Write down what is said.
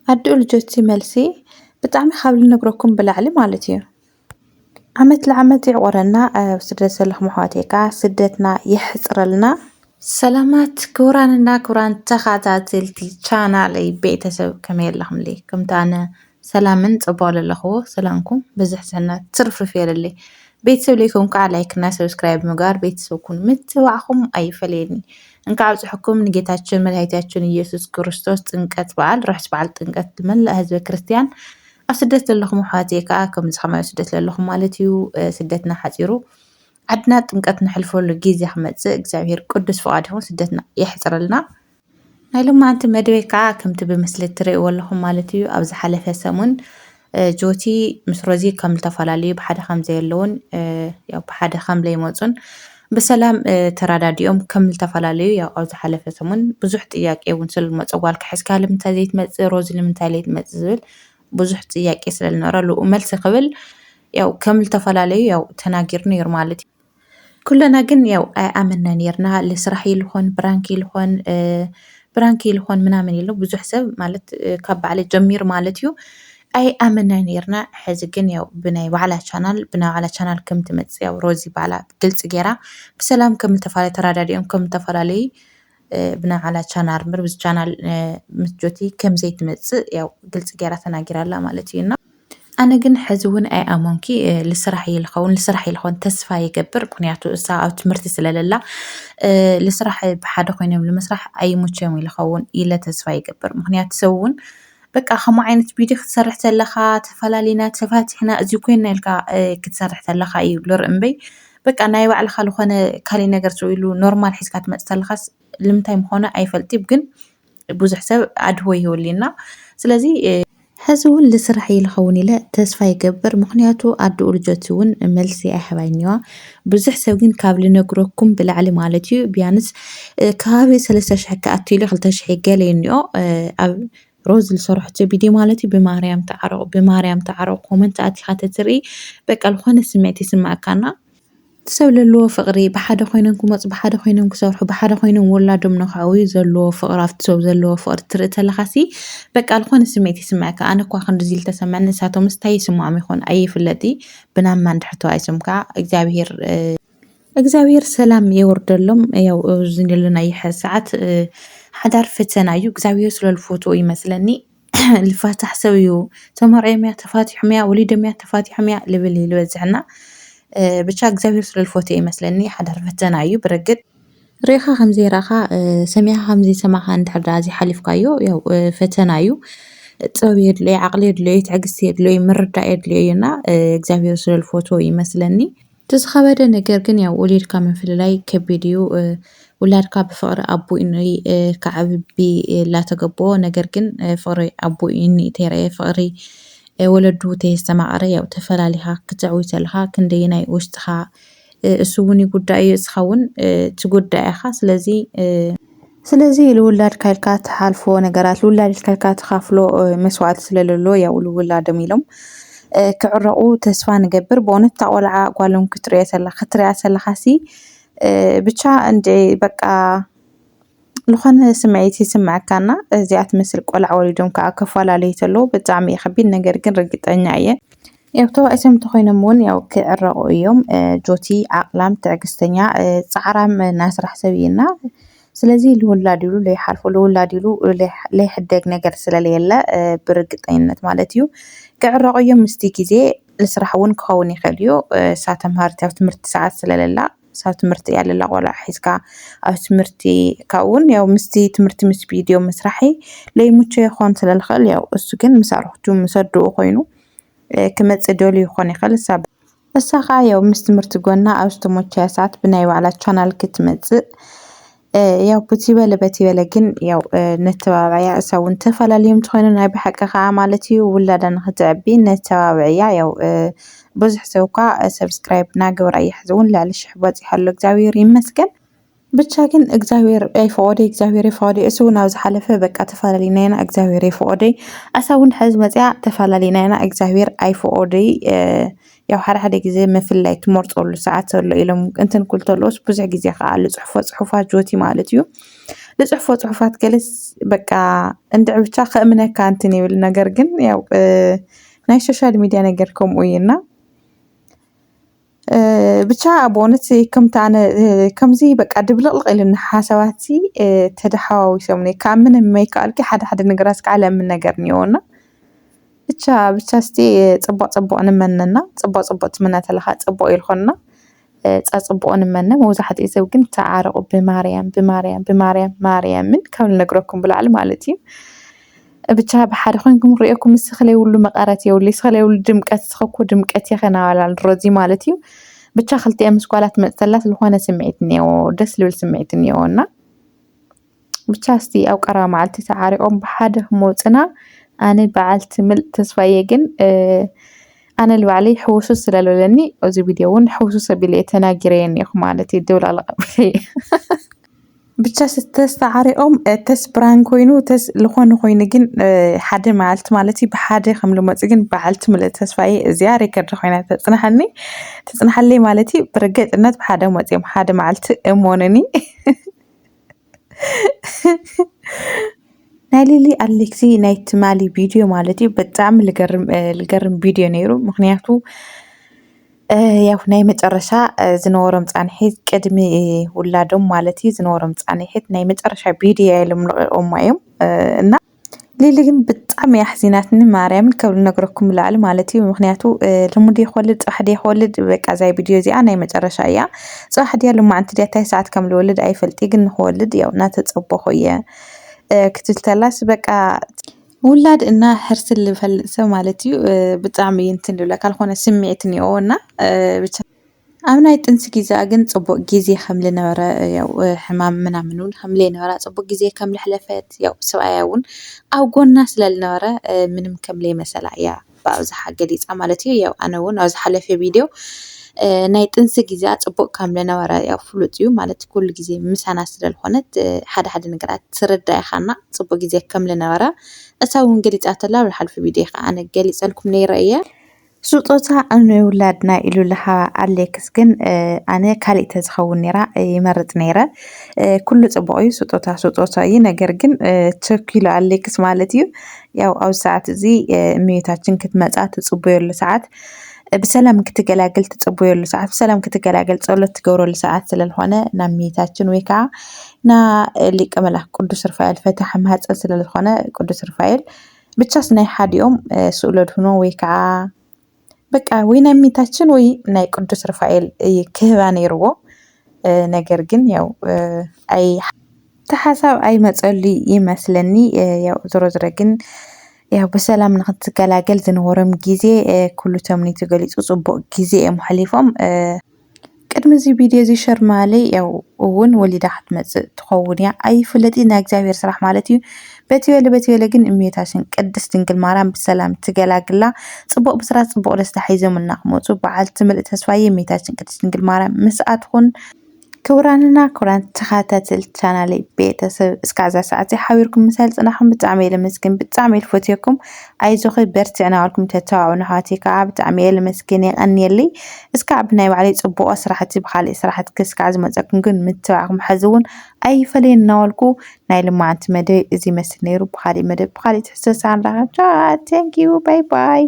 ኣዲኡ ልጆችሲ መልሲ ብጣዕሚ ካብ ልነግረኩም ብላዕሊ ማለት እዩ ዓመት ለዓመት ይዕቆረና ኣብ ስደት ዘለኹም ኣሕዋተይ ከዓ ስደትና ይሕፅረልና። ሰላማት ክቡራንና ክቡራን ተኸታተልቲ ቻናለይ ቤተሰብ ከመይ ኣለኹምለይ? ከምቲ ኣነ ሰላምን ፅቡቅ ዘለኹዎ ሰላምኩም ብዝሕዝና ትርፍርፍ ይበለለይ። ቤተሰብ ለይኩም ከዓ ላይክና ሰብስክራይብ ምግባር ቤተሰብ ኩኑ ምትባዕኹም ኣይፈለየኒ። እንካዕ ኣብፅሕኩም ንጌታችን መድሓኒታችን ኢየሱስ ክርስቶስ ጥምቀት በዓል ርሑስ በዓል ጥምቀት ዝመላእ ህዝበ ክርስትያን ኣብ ስደት ዘለኹም ኣሕዋተይ ከዓ ከምዚ ከማይ ስደት ዘለኹም ማለት እዩ ስደትና ሓፂሩ ዓድና ጥምቀት ነሕልፈሉ ግዜ ክመፅእ እግዚኣብሔር ቅዱስ ፈቃድ ይኹን ስደትና የሕፅረልና። ናይ ሎማዓንቲ መደበይ ከዓ ከምቲ ብምስሊ እትሪእዎ ኣለኹም ማለት እዩ ኣብ ዝሓለፈ ሰሙን ጆቲ ምስ ሮዚ ከም ዝተፈላለዩ ብሓደ ከም ዘየለውን ብሓደ ከም ዘይመፁን ብሰላም ተረዳዲኦም ከም ዝተፈላለዩ ያው ኣብ ዝሓለፈ ሰሙን ብዙሕ ጥያቄ እውን ስለዝመፀ ጓልካ ሒዝካ ንምንታይ ዘይትመፅእ ሮዚ ንምንታይ ዘይትመፅእ ዝብል ብዙሕ ጥያቄ ስለዝነበረ ልኡ መልሲ ክብል ያው ከም ዝተፈላለዩ ያው ተናጊሩ ነይሩ ማለት እዩ። ኩለና ግን ያው ኣይኣመና ነርና ለስራሕ ይልኾን ብራንክ ይልኾን ብራንክ ይልኾን ምናምን ኢሉ ብዙሕ ሰብ ማለት ካብ ባዕለይ ጀሚሩ ማለት እዩ ኣይኣመና ነርና። ሕዚ ግን ያው ብናይ ባዕላ ቻናል ከም ትመፅእ ያው ሮዚ ባዕላ ግልፂ ጌራ ብሰላም ከም ዝተፈላለዩ ተረዳዲኦም ከም ዝተፈላለዩ ብናይ ባዕላ ቻናል ብዚ ቻናል ምስ ጆቲ ከም ዘይትመፅእ ያው ግልፂ ጌራ ተናጊራ ኣላ ማለት እዩና ኣነ ግን ሕዚ እውን ኣይኣመንኪ ልስራሕ ይልኸውን ተስፋ ይገብር ምክንያቱ እሳ ኣብ ትምህርቲ ስለዘላ ልስራሕ ብሓደ ኮይኖም ንምስራሕ ኣይምችዮም ይልኸውን ኢለ ተስፋ ይገብር። ምክንያቱ ሰብ እውን በቃ ከምኡ ዓይነት ቪድዮ ክትሰርሕ ከለካ ተፈላለዩና ተፋቲሕና እዚ ኮይና ኢልካ ክትሰርሕ ከለካ እዩ ዝርአ እምበይ በቃ ናይ ባዕልካ ዝኾነ ካሊእ ነገር ሰው ኢሉ ኖርማል ሒዝካ ትመፅእ ከለካስ ንምንታይ ምዃኑ ኣይፈልጥን ግን ብዙሕ ሰብ ኣድህቦ ይህበልና። ስለዚ ሕዚ እውን ልስራሕ ይልኸውን ኢለ ተስፋ ይገብር ምክንያቱ ኣዲኡ ልጆቲ እውን መልሲ ኣይሃባይ እኒዋ። ብዙሕ ሰብ ግን ካብ ልነግረኩም ብላዕሊ ማለት እዩ ቢያንስ ከባቢ 3000 ክኣቱ ኢሉ 2000 ገለ እኒኦ ኣብ ሮዝ ዝሰርሖቶ ቪድዮ ማለት እዩ ብማርያም ተዓረቑ ኮመንት ኣቲኻ ተትርኢ በቃ ዝኾነ ስምዒት ይስማዓካና ሰብ ዘለዎ ፍቅሪ ብሓደ ኮይኖም ክመፁ ብሓደ ኮይኖም ክሰርሑ ብሓደ ኮይኖም ወላዶም ንክዓብዩ ዘለዎ ፍቅሪ ኣብቲ ሰብ ዘለዎ ፍቅሪ ትርኢ ከለካሲ በቃ ዝኾነ ስምዒት ይስማዓካ። ኣነ እኳ ክንድዚ ኢሉ ተሰምዐኒ ንሳቶም እንታይ ይስምዖም ይኾን ኣይፍለጥ ብናማ እንድሕር ተባኢሶም ከዓ እግዚኣብሔር ሰላም የወርደሎም። ያው እዚ ዘለናዮ ሰዓት ሓዳር ፈተና እዩ እግዚኣብሔር ስለዝፈትዎ ይመስለኒ ልፋታሕ ሰብ እዩ ተመርዕዮም እያ ተፋቲሖም እያ ወሊዶም እያ ተፋቲሖም እያ ልብል ዝበዝሕና ብቻ እግዚኣብሔር ስለዝፈትዎ ይመስለኒ ሓዳር ፈተና እዩ። ብርግጥ ሪኢኻ ከምዘይረኣኻ ሰሚዕኻ ከምዘይሰማዕካ እንድሕር ዘይሓሊፍካዮ ያው ፈተና እዩ። ጥበብ የድልዮ ዓቕሊ የድልዮ ትዕግስቲ የድልዮ ምርዳእ የድልዮ እዩና እግዚኣብሔር ስለዝፈትዎ ይመስለኒ። ተዝኸበደ ነገር ግን ያው ወሊድካ ምፍልላይ ከቢድ እዩ። ውላድካ ብፍቅሪ ኣቦኡ ክዓብቢ እናተገበኦ ነገር ግን ፍቅሪ ኣቦኡ እንተይርአየ ፍቅሪ ወለዱ ተየስተማቕረ ያው ተፈላሊኻ ክትዕውይ ከለካ ክንደየናይ ውሽጥኻ እሱ እውን ይጉዳእ እዩ እስኻ እውን ትጉዳእ ኢኻ። ስለዚ ልውላድካ ኢልካ ትሓልፎ ነገራት ልውላድ ኢልካ ትኻፍሎ መስዋዕቲ ስለዘሎ ያው ልውላዶም ኢሎም ክዕረቑ ተስፋ ንገብር። ብእውነት እታ ቆልዓ ጓሎም ክትሪኣ ከለካሲ ብቻ በቃ ዝኾነ ስምዒት ይስማዓካና እዚኣ ትመስል ቆልዓ ወሊዶም ከዓ ከፈላለዩ ከለዉ ብጣዕሚ እዩ ከቢድ ነገር ግን ርግጠኛ እየ ያው ተባኢሶም እንተኮይኖም እውን ያው ክዕረቑ እዮም። ጆቲ ዓቕላም ትዕግስተኛ ፃዕራም ናይ ስራሕ ሰብ እዩና ስለዚ ልውላድ ኢሉ ዘይሓልፎ ልውላድ ኢሉ ዘይሕደግ ነገር ስለዘየለ ብርግጠኝነት ማለት እዩ ክዕረቑ እዮም። ምስቲ ግዜ ልስራሕ እውን ክኸውን ይኽእል እዩ። እሳ ተምሃሪት ኣብ ትምህርቲ ሰዓት ስለዘላ ሳብ ትምህርቲ እያ ዘላ ቆልዓ ሒዝካ ኣብ ትምህርቲ ካብኡ እውን ያው ምስቲ ትምህርቲ ምስ ቪድዮ ምስራሒ ለይምቾ ይኾን ስለዝኽእል ያው እሱ ግን ምስ ኣዕርኽቱ ምስ ኣድኡ ኮይኑ ክመፅእ ደልዩ ይኾን ይኽእል። እሳ ከዓ ያው ምስ ትምህርቲ ጎና ኣብ ዝተመቸያ ሰዓት ብናይ ባዕላ ቻናል ክትመፅእ ያው በቲ በለ ግን ያው ነተባብዕያ እሳ እውን ተፈላለዮም እንትኮይኑ ናይ ብሓቂ ከዓ ማለት እዩ ውላዳ ንክትዕቢ ነተባብዕያ ያው ብዙሕ ሰብ እኳ ሰብስክራይብ ናገበራ እያ ሕዚ እውን ልዕሊ 1000 በፂሑ ኣሎ እግዚኣብሔር ይመስገን። ብቻ ግን እግዚኣብሔር ኣይፈቀደ እሱ እውን ኣብ ዝሓለፈ በቃ ተፈላለዩና ኢና እግዚኣብሔር ኣይፈቀደ እሳ እውን ሕዚ መፅያ ተፈላለዩና ኢና እግዚኣብሔር ኣይፈቀደ ያው ሓደ ግዜ ምፍላይ ትመርፀሉ ሰዓት ኣሎ ኢሎም እንትን ኩል ተሎስ ብዙሕ ግዜ ከዓ ዝፅሕፎ ፅሑፋት ጆቲ ማለት እዩ ዝፅሕፎ ፅሑፋት ገለስ በቃ እንድዕ ብቻ ከእምነካ እንትን ይብል ነገር ግን ያው ናይ ሶሻል ሚድያ ነገር ከምኡ እዩና ብቻ በእውነት ከምቲ ኣነ ከምዚ በቃ ድብልቕልቕ ኢሉኒ ሓሳባት ተደሓዋዊሶም ካብ ምንም የማይከኣልኪ ሓደ ነገራት ከዓ ለምን ነገር እኒአዎና ብቻ እስቲ ፅቡቅ ንመነና ፅቡቅ ትምነ ተለካ ፅቡቅ ይልኮንና ፀፅቡቅ ንመነ መብዛሕትኡ ሰብ ግን ተዓረቑ ብማርያምን ካብ ልነግረኩም ብላዕሊ ማለት እዩ ብቻ ብሓደ ኮይንኩም ርኢኩም ምስኸለ ይብሉ መቐረት የብሉ ይስኸለ ይብሉ ድምቀት ስኸኩ ድምቀት የኸናባላ ንሮዚ ማለት እዩ ብቻ ክልቲአን ምስ ጓላ ትመፅተላት ዝኾነ ስምዒት እኒአዎ ደስ ዝብል ስምዒት እኒአዎና ብቻ እስቲ ኣብ ቀረባ መዓልቲ ተዓሪቆም ብሓደ ክመፁና ኣነ በዓልቲ ምልእ ተስፋየ ግን ኣነ ልባዕለይ ሕውሱስ ስለለለኒ እዚ ቪድዮ እውን ሕውሱስ ኣቢለ ተናጊረየ እኒአኹ ማለት እዩ ድብላለቕ ብቻ ተስተዓሪቆም ተስ ብራን ኮይኑ ተስ ዝኾነ ኮይኑ ግን ሓደ መዓልቲ ማለት እዩ ብሓደ ከም ልመፁ ግን በዓልቲ ምልእ ተስፋየ እዚኣ ሬከርድ ኮይና ተፅናሓለይ ማለት እዩ ብርግፅነት ብሓደ መፅኦም ሓደ መዓልቲ እሞንኒ ናይ ሊሊ ኣሌክሲ ናይ ትማሊ ቪድዮ ማለት እዩ ብጣዕሚ ልገርም ቪድዮ ነይሩ ምክንያቱ ያው ናይ መጨረሻ ዝነበሮም ፃንሒት ቅድሚ ውላዶም ማለት እዩ ዝነበሮም ፃንሒት ናይ መጨረሻ ቪድዮ ኢሎም ለቂቖማ እዮም እና ሊሊ ግን ብጣዕሚ እያ ሓዚናትኒ ማርያምን ካብ ልነግረኩም ላዕሊ ማለት እዩ ምክንያቱ ልሙድ ይክወልድ ፅባሕ ድያ ክወልድ በቃ እዛ ቪድዮ እዚኣ ናይ መጨረሻ እያ ፅባሕ ድያ ልማዓንቲ ድያ እንታይ ሰዓት ከም ዝወልድ ኣይፈልጥ ግን ክወልድ ያው እናተፀበኹ እየ ክትልተላስ በቃ ውላድ እና ሕርስ ልፈልጥ ሰብ ማለት እዩ ብጣዕሚ እንትን ልብላ ካልኾነ ስምዒት እኒአዎና ብቻ ኣብ ናይ ጥንሲ ግዜ ግን ፅቡቅ ግዜ ከም ዝነበረ ያው ሕማም ምናምን እውን ከም ዘይነበራ ፅቡቅ ግዜ ከም ዝሕለፈት ያው ሰብኣያ እውን ኣብ ጎና ስለዝነበረ ምንም ከም ዘይመሰላ እያ ብኣብዝሓ ገሊፃ ማለት እዩ ያው ኣነ እውን ኣብ ዝሓለፈ ቪድዮ ናይ ጥንሲ ግዜ ፅቡቅ ከም ዝነበረ ያው ፍሉጥ እዩ ማለት ኩሉ ግዜ ምሳና ስለዝኾነት ሓደ ነገራት ትርዳእ ኢኻና ፅቡቅ ግዜ ከም ዝነበረ እሳ እውን ገሊፃተላ ኣብ ዝሓለፈ ቪድዮ ከዓ ኣነ ገሊፀልኩም ነይረ እየ ስጦታ ንውላድና ኢሉ ለሃ ኣሌክስ ግን ኣነ ካሊእ ተዝኸውን ነይራ ይመርፅ ነይረ ኩሉ ፅቡቅ እዩ ስጦታ እዩ ነገር ግን ቸኪሉ ኣሌክስ ማለት እዩ ያው ኣብ ሰዓት እዚ እመቤታችን ክትመፃ ትፅበየሉ ሰዓት ብሰላም ክትገላገል ትፅበየሉ ሰዓት ብሰላም ክትገላገል ፀሎት ትገብረሉ ሰዓት ስለዝኾነ ናብ እመቤታችን ወይ ከዓ ና ሊቀ መላክ ቅዱስ ሩፋኤል ፈታሒ ማህፀን ስለዝኾነ ቅዱስ ሩፋኤል ብቻስ ናይ ሓዲኦም ስእሎ ድህኖ ወይ ከዓ በቃ ወይ ናይ እመቤታችን ወይ ናይ ቅዱስ ሩፋኤል ክህባ ነይርዎ ነገር ግን ያው ኣይ ተሓሳብ ኣይመፀሉ ይመስለኒ ያው ዝሮ ግን ያው በሰላም ንክትገላገል ዝነበሮም ግዜ ኩሉ ተምኒቱ ገሊፁ ፅቡቅ ግዜ እዮም ሓሊፎም ቅድሚ እዚ ቪድዮ እዚ ሸር ማለይ ያው እውን ወሊዳ ክትመፅእ ትኸውን እያ ኣይፍለጥን ናይ እግዚኣብሔር ስራሕ ማለት እዩ በቲ በለ ግን እመቤታችን ቅድስት ድንግል ማርያም ብሰላም ትገላግላ ፅቡቅ ብስራት ፅቡቅ ደስታ ሒዞም እናክመፁ በዓልቲ ምልእ ተስፋየ እመቤታችን ቅድስት ድንግል ማርያም ምስኣትኩን ክቡራንና ክቡራን ተኸታተልቲ ቻናለይ ቤተሰብ እስካዛ ሰዓት ሓቢርኩም ምሳል ፅናሕኩም ብጣዕሚ እየ ለመስግን ብጣዕሚ እየ ልፈትየኩም ኣይዞኺ በርቲ እናበልኩም ተተባብዑ ኣሕዋተይ ከዓ ብጣዕሚ እየ ለመስግን የቀኒየለይ እስካዕ ብናይ ባዕለይ ፅቡቅ ስራሕቲ ብካሊእ ስራሕቲ ክስካዕ ዝመፀኩም ግን ምትባዕኩም ሕዚ እውን ኣይፈለየን እናበልኩ ናይ ልማዓንቲ መደብ እዚ ይመስል ነይሩ ብካሊእ መደብ ብካሊእ ትሕዝቶ ሳንራኸብ ቻው ቴንኪዩ ባይ